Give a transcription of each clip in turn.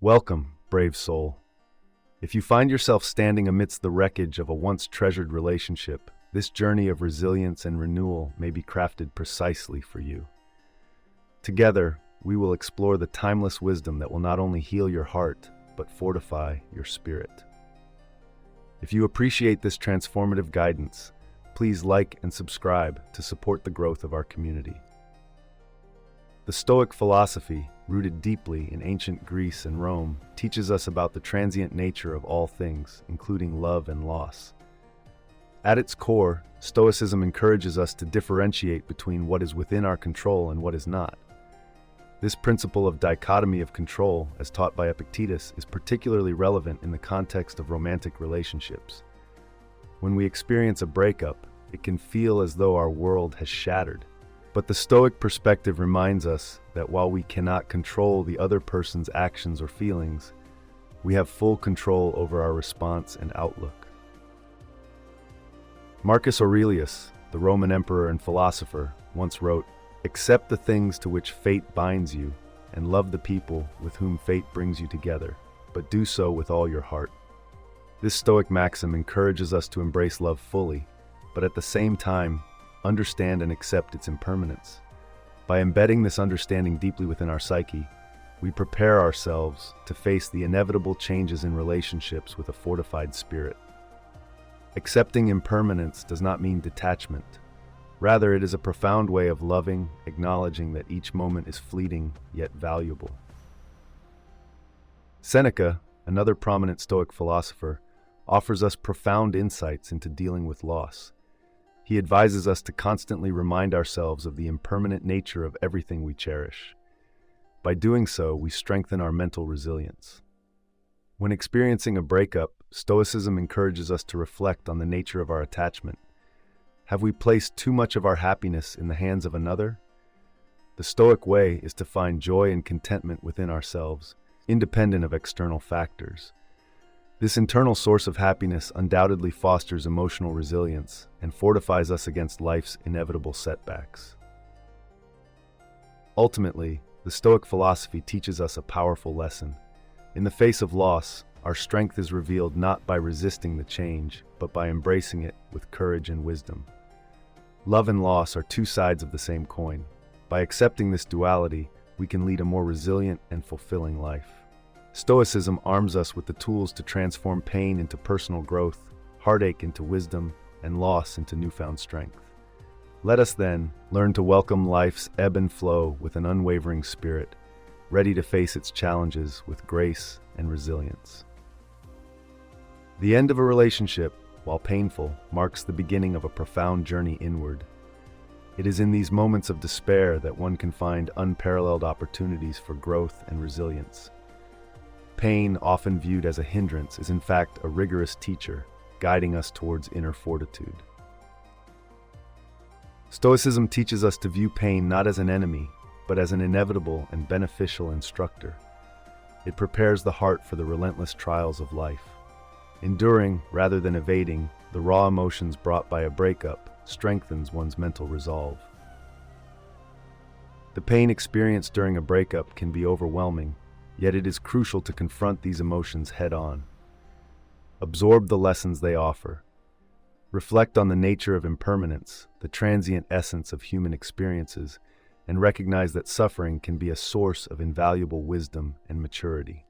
Welcome, brave soul. If you find yourself standing amidst the wreckage of a once treasured relationship, this journey of resilience and renewal may be crafted precisely for you. Together, we will explore the timeless wisdom that will not only heal your heart, but fortify your spirit. If you appreciate this transformative guidance, please like and subscribe to support the growth of our community. The Stoic philosophy, rooted deeply in ancient Greece and Rome, teaches us about the transient nature of all things, including love and loss. At its core, Stoicism encourages us to differentiate between what is within our control and what is not. This principle of dichotomy of control, as taught by Epictetus, is particularly relevant in the context of romantic relationships. When we experience a breakup, it can feel as though our world has shattered. But the Stoic perspective reminds us that while we cannot control the other person's actions or feelings, we have full control over our response and outlook. Marcus Aurelius, the Roman emperor and philosopher, once wrote, "Accept the things to which fate binds you, and love the people with whom fate brings you together, but do so with all your heart." This Stoic maxim encourages us to embrace love fully, but at the same time, understand and accept its impermanence. By embedding this understanding deeply within our psyche, we prepare ourselves to face the inevitable changes in relationships with a fortified spirit. Accepting impermanence does not mean detachment. Rather, it is a profound way of loving, acknowledging that each moment is fleeting yet valuable. Seneca, another prominent Stoic philosopher, offers us profound insights into dealing with loss. He advises us to constantly remind ourselves of the impermanent nature of everything we cherish. By doing so, we strengthen our mental resilience. When experiencing a breakup, Stoicism encourages us to reflect on the nature of our attachment. Have we placed too much of our happiness in the hands of another? The Stoic way is to find joy and contentment within ourselves, independent of external factors. This internal source of happiness undoubtedly fosters emotional resilience and fortifies us against life's inevitable setbacks. Ultimately, the Stoic philosophy teaches us a powerful lesson. In the face of loss, our strength is revealed not by resisting the change, but by embracing it with courage and wisdom. Love and loss are two sides of the same coin. By accepting this duality, we can lead a more resilient and fulfilling life. Stoicism arms us with the tools to transform pain into personal growth, heartache into wisdom, and loss into newfound strength. Let us then learn to welcome life's ebb and flow with an unwavering spirit, ready to face its challenges with grace and resilience. The end of a relationship, while painful, marks the beginning of a profound journey inward. It is in these moments of despair that one can find unparalleled opportunities for growth and resilience. Pain, often viewed as a hindrance, is in fact a rigorous teacher, guiding us towards inner fortitude. Stoicism teaches us to view pain not as an enemy, but as an inevitable and beneficial instructor. It prepares the heart for the relentless trials of life. Enduring, rather than evading, the raw emotions brought by a breakup strengthens one's mental resolve. The pain experienced during a breakup can be overwhelming, yet it is crucial to confront these emotions head-on. Absorb the lessons they offer. Reflect on the nature of impermanence, the transient essence of human experiences, and recognize that suffering can be a source of invaluable wisdom and maturity.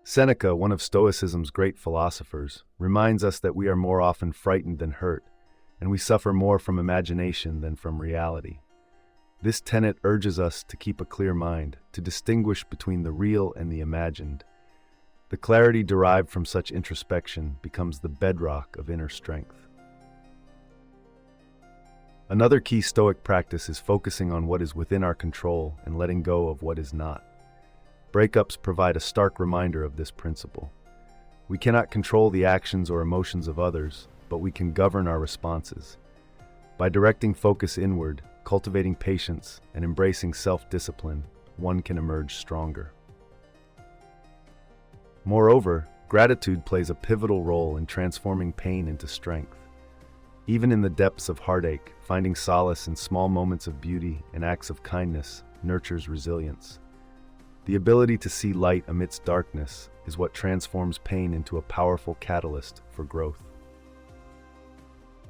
Seneca, one of Stoicism's great philosophers, reminds us that we are more often frightened than hurt, and we suffer more from imagination than from reality. This tenet urges us to keep a clear mind, to distinguish between the real and the imagined. The clarity derived from such introspection becomes the bedrock of inner strength. Another key Stoic practice is focusing on what is within our control and letting go of what is not. Breakups provide a stark reminder of this principle. We cannot control the actions or emotions of others, but we can govern our responses. By directing focus inward, cultivating patience, and embracing self-discipline, one can emerge stronger. Moreover, gratitude plays a pivotal role in transforming pain into strength. Even in the depths of heartache, finding solace in small moments of beauty and acts of kindness nurtures resilience. The ability to see light amidst darkness is what transforms pain into a powerful catalyst for growth.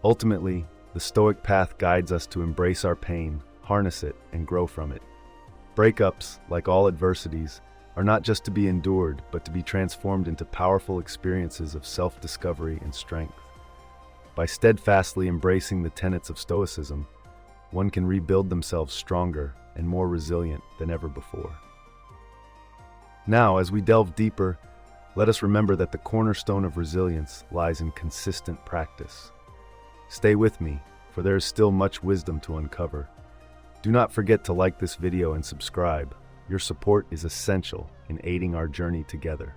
Ultimately, the Stoic path guides us to embrace our pain, harness it, and grow from it. Breakups, like all adversities, are not just to be endured, but to be transformed into powerful experiences of self-discovery and strength. By steadfastly embracing the tenets of Stoicism, one can rebuild themselves stronger and more resilient than ever before. Now, as we delve deeper, let us remember that the cornerstone of resilience lies in consistent practice. Stay with me, for there is still much wisdom to uncover. Do not forget to like this video and subscribe. Your support is essential in aiding our journey together.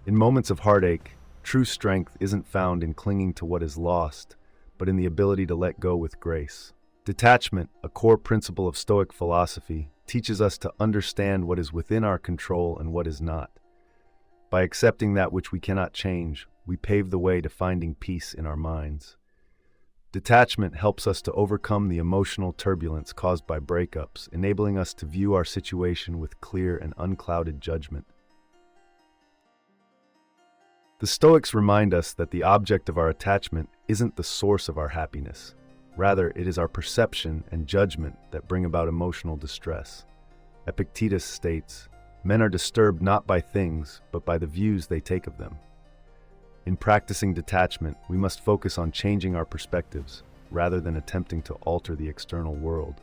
In moments of heartache, true strength isn't found in clinging to what is lost, but in the ability to let go with grace. Detachment, a core principle of Stoic philosophy, teaches us to understand what is within our control and what is not. By accepting that which we cannot change, we pave the way to finding peace in our minds. Detachment helps us to overcome the emotional turbulence caused by breakups, enabling us to view our situation with clear and unclouded judgment. The Stoics remind us that the object of our attachment isn't the source of our happiness. Rather, it is our perception and judgment that bring about emotional distress. Epictetus states, "Men are disturbed not by things, but by the views they take of them." In practicing detachment, we must focus on changing our perspectives, rather than attempting to alter the external world.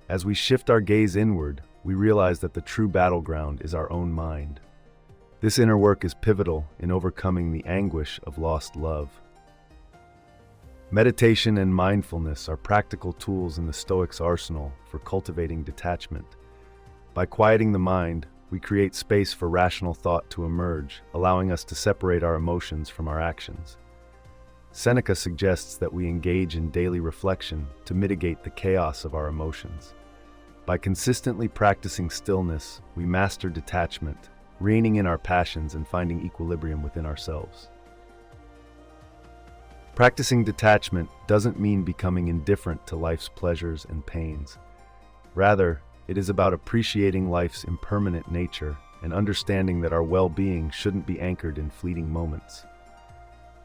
As we shift our gaze inward, we realize that the true battleground is our own mind. This inner work is pivotal in overcoming the anguish of lost love. Meditation and mindfulness are practical tools in the Stoics' arsenal for cultivating detachment. By quieting the mind, we create space for rational thought to emerge, allowing us to separate our emotions from our actions. Seneca suggests that we engage in daily reflection to mitigate the chaos of our emotions. By consistently practicing stillness, we master detachment, reining in our passions and finding equilibrium within ourselves. Practicing detachment doesn't mean becoming indifferent to life's pleasures and pains. Rather, it is about appreciating life's impermanent nature and understanding that our well-being shouldn't be anchored in fleeting moments.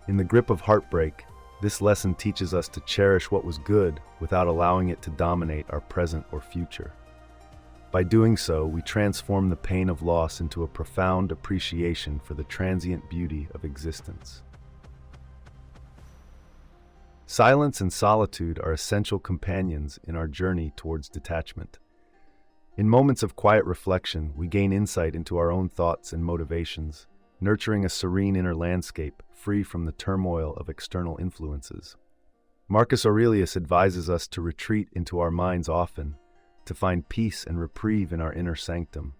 In the grip of heartbreak, this lesson teaches us to cherish what was good without allowing it to dominate our present or future. By doing so, we transform the pain of loss into a profound appreciation for the transient beauty of existence. Silence and solitude are essential companions in our journey towards detachment. In moments of quiet reflection, we gain insight into our own thoughts and motivations, nurturing a serene inner landscape free from the turmoil of external influences. Marcus Aurelius advises us to retreat into our minds often, to find peace and reprieve in our inner sanctum.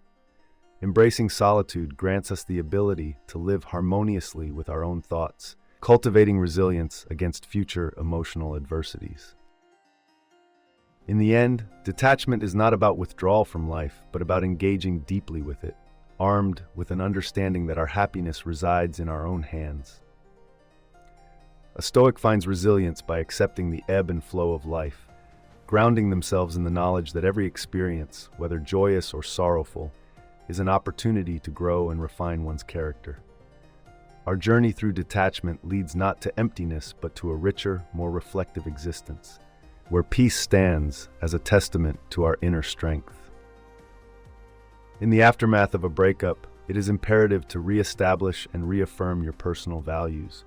Embracing solitude grants us the ability to live harmoniously with our own thoughts, cultivating resilience against future emotional adversities. In the end, detachment is not about withdrawal from life, but about engaging deeply with it, armed with an understanding that our happiness resides in our own hands. A Stoic finds resilience by accepting the ebb and flow of life, grounding themselves in the knowledge that every experience, whether joyous or sorrowful, is an opportunity to grow and refine one's character. Our journey through detachment leads not to emptiness, but to a richer, more reflective existence, where peace stands as a testament to our inner strength. In the aftermath of a breakup, it is imperative to reestablish and reaffirm your personal values.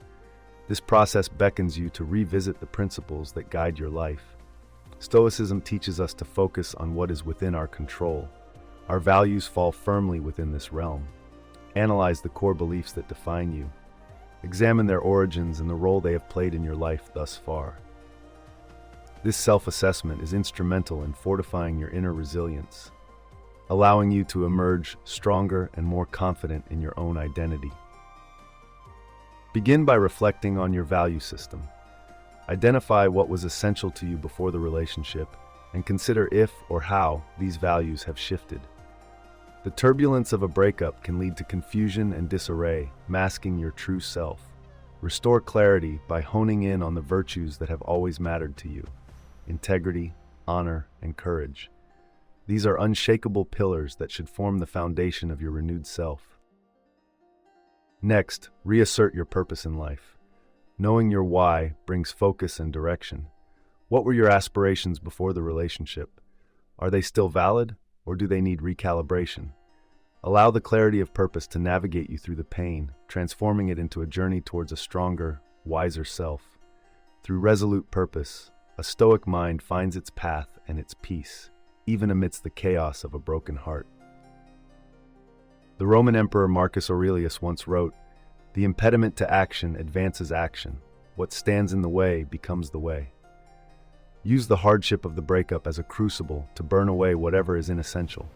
This process beckons you to revisit the principles that guide your life. Stoicism teaches us to focus on what is within our control. Our values fall firmly within this realm. Analyze the core beliefs that define you. Examine their origins and the role they have played in your life thus far. This self-assessment is instrumental in fortifying your inner resilience, allowing you to emerge stronger and more confident in your own identity. Begin by reflecting on your value system. Identify what was essential to you before the relationship, and consider if or how these values have shifted. The turbulence of a breakup can lead to confusion and disarray, masking your true self. Restore clarity by honing in on the virtues that have always mattered to you: integrity, honor, and courage. These are unshakable pillars that should form the foundation of your renewed self. Next, reassert your purpose in life. Knowing your why brings focus and direction. What were your aspirations before the relationship? Are they still valid, or do they need recalibration? Allow the clarity of purpose to navigate you through the pain, transforming it into a journey towards a stronger, wiser self. Through resolute purpose, a Stoic mind finds its path and its peace, even amidst the chaos of a broken heart. The Roman Emperor Marcus Aurelius once wrote, "The impediment to action advances action. What stands in the way becomes the way." Use the hardship of the breakup as a crucible to burn away whatever is inessential.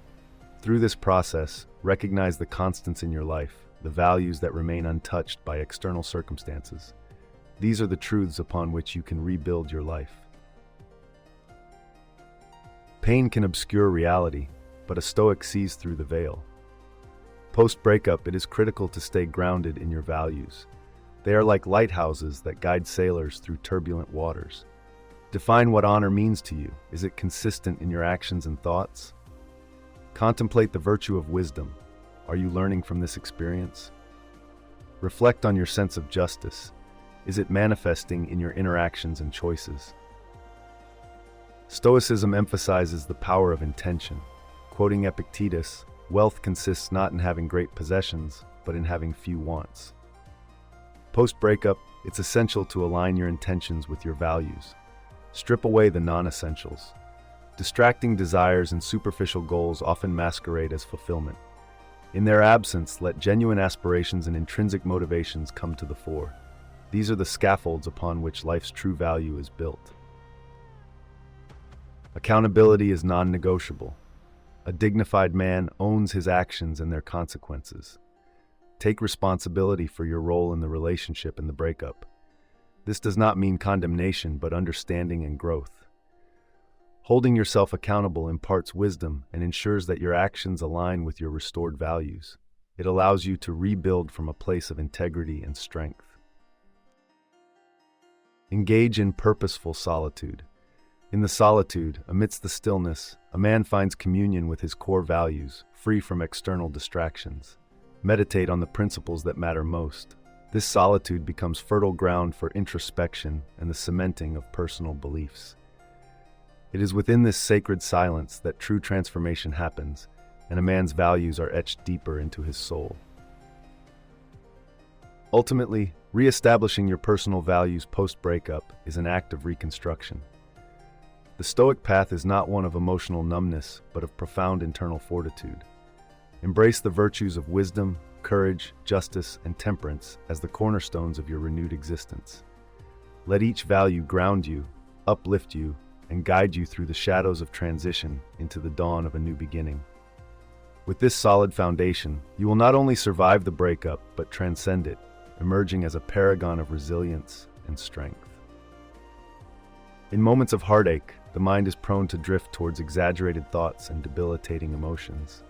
Through this process, recognize the constants in your life, the values that remain untouched by external circumstances. These are the truths upon which you can rebuild your life. Pain can obscure reality, but a Stoic sees through the veil. Post-breakup, it is critical to stay grounded in your values. They are like lighthouses that guide sailors through turbulent waters. Define what honor means to you. Is it consistent in your actions and thoughts? Contemplate the virtue of wisdom. Are you learning from this experience? Reflect on your sense of justice. Is it manifesting in your interactions and choices? Stoicism emphasizes the power of intention. Quoting Epictetus, "Wealth consists not in having great possessions, but in having few wants." Post-breakup, it's essential to align your intentions with your values. Strip away the non-essentials. Distracting desires and superficial goals often masquerade as fulfillment. In their absence, let genuine aspirations and intrinsic motivations come to the fore. These are the scaffolds upon which life's true value is built. Accountability is non-negotiable. A dignified man owns his actions and their consequences. Take responsibility for your role in the relationship and the breakup. This does not mean condemnation, but understanding and growth. Holding yourself accountable imparts wisdom and ensures that your actions align with your restored values. It allows you to rebuild from a place of integrity and strength. Engage in purposeful solitude. In the solitude, amidst the stillness, a man finds communion with his core values, free from external distractions. Meditate on the principles that matter most. This solitude becomes fertile ground for introspection and the cementing of personal beliefs. It is within this sacred silence that true transformation happens, and a man's values are etched deeper into his soul. Ultimately, re-establishing your personal values post-breakup is an act of reconstruction. The Stoic path is not one of emotional numbness, but of profound internal fortitude. Embrace the virtues of wisdom, courage, justice, and temperance as the cornerstones of your renewed existence. Let each value ground you, uplift you, and guide you through the shadows of transition into the dawn of a new beginning. With this solid foundation, you will not only survive the breakup, but transcend it, emerging as a paragon of resilience and strength. In moments of heartache, the mind is prone to drift towards exaggerated thoughts and debilitating emotions.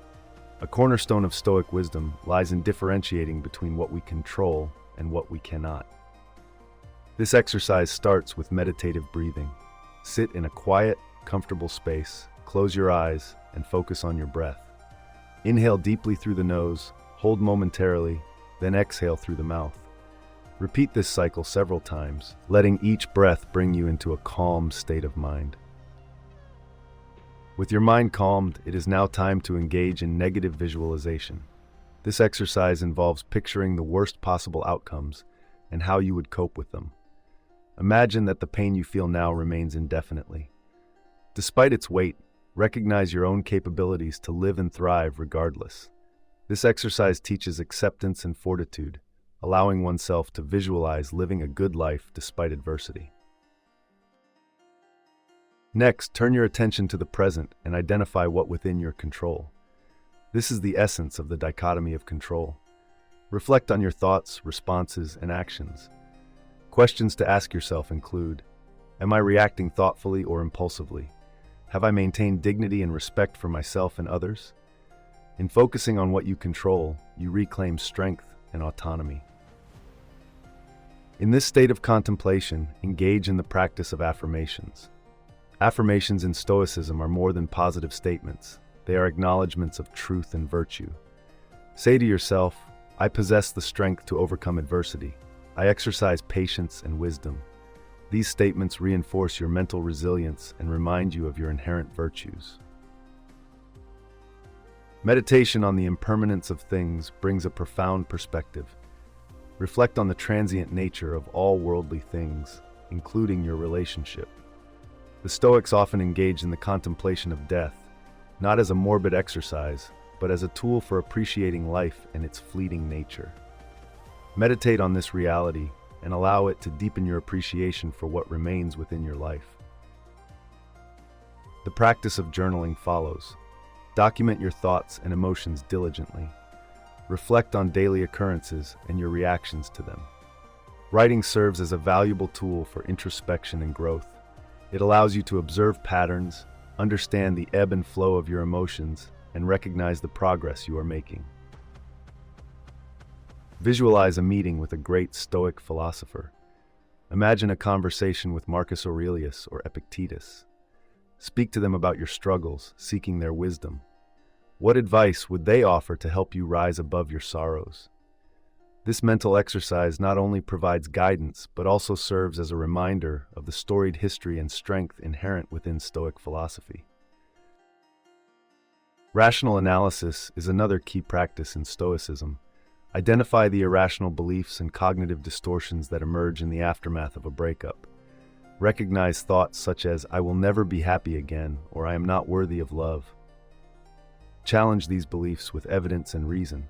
A cornerstone of Stoic wisdom lies in differentiating between what we control and what we cannot. This exercise starts with meditative breathing. Sit in a quiet, comfortable space, close your eyes, and focus on your breath. Inhale deeply through the nose, hold momentarily, then exhale through the mouth. Repeat this cycle several times, letting each breath bring you into a calm state of mind. With your mind calmed, it is now time to engage in negative visualization. This exercise involves picturing the worst possible outcomes and how you would cope with them. Imagine that the pain you feel now remains indefinitely. Despite its weight, recognize your own capabilities to live and thrive regardless. This exercise teaches acceptance and fortitude, allowing oneself to visualize living a good life despite adversity. Next, turn your attention to the present and identify what within your control. This is the essence of the dichotomy of control. Reflect on your thoughts, responses, and actions. Questions to ask yourself include: am I reacting thoughtfully or impulsively? Have I maintained dignity and respect for myself and others? In focusing on what you control, you reclaim strength and autonomy. In this state of contemplation, engage in the practice of affirmations. Affirmations in Stoicism are more than positive statements. They are acknowledgments of truth and virtue. Say to yourself, I possess the strength to overcome adversity. I exercise patience and wisdom. These statements reinforce your mental resilience and remind you of your inherent virtues. Meditation on the impermanence of things brings a profound perspective. Reflect on the transient nature of all worldly things, including your relationship. The Stoics often engage in the contemplation of death, not as a morbid exercise, but as a tool for appreciating life and its fleeting nature. Meditate on this reality and allow it to deepen your appreciation for what remains within your life. The practice of journaling follows. Document your thoughts and emotions diligently. Reflect on daily occurrences and your reactions to them. Writing serves as a valuable tool for introspection and growth. It allows you to observe patterns, understand the ebb and flow of your emotions, and recognize the progress you are making. Visualize a meeting with a great Stoic philosopher. Imagine a conversation with Marcus Aurelius or Epictetus. Speak to them about your struggles, seeking their wisdom. What advice would they offer to help you rise above your sorrows? This mental exercise not only provides guidance, but also serves as a reminder of the storied history and strength inherent within Stoic philosophy. Rational analysis is another key practice in Stoicism. Identify the irrational beliefs and cognitive distortions that emerge in the aftermath of a breakup. Recognize thoughts such as, I will never be happy again, or I am not worthy of love. Challenge these beliefs with evidence and reason.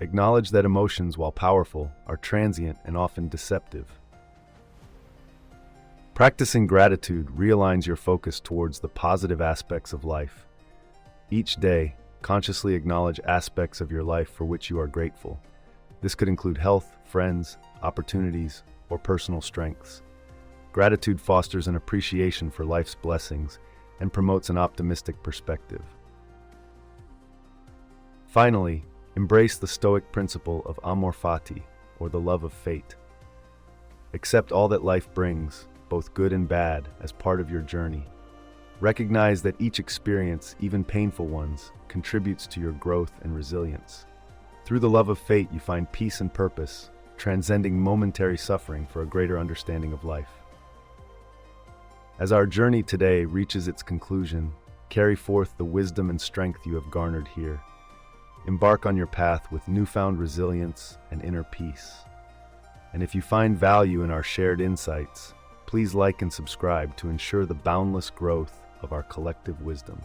Acknowledge that emotions, while powerful, are transient and often deceptive. Practicing gratitude realigns your focus towards the positive aspects of life. Each day, consciously acknowledge aspects of your life for which you are grateful. This could include health, friends, opportunities, or personal strengths. Gratitude fosters an appreciation for life's blessings and promotes an optimistic perspective. Finally, embrace the Stoic principle of amor fati, or the love of fate. Accept all that life brings, both good and bad, as part of your journey. Recognize that each experience, even painful ones, contributes to your growth and resilience. Through the love of fate, you find peace and purpose, transcending momentary suffering for a greater understanding of life. As our journey today reaches its conclusion, carry forth the wisdom and strength you have garnered here. Embark on your path with newfound resilience and inner peace. And if you find value in our shared insights, please like and subscribe to ensure the boundless growth of our collective wisdom.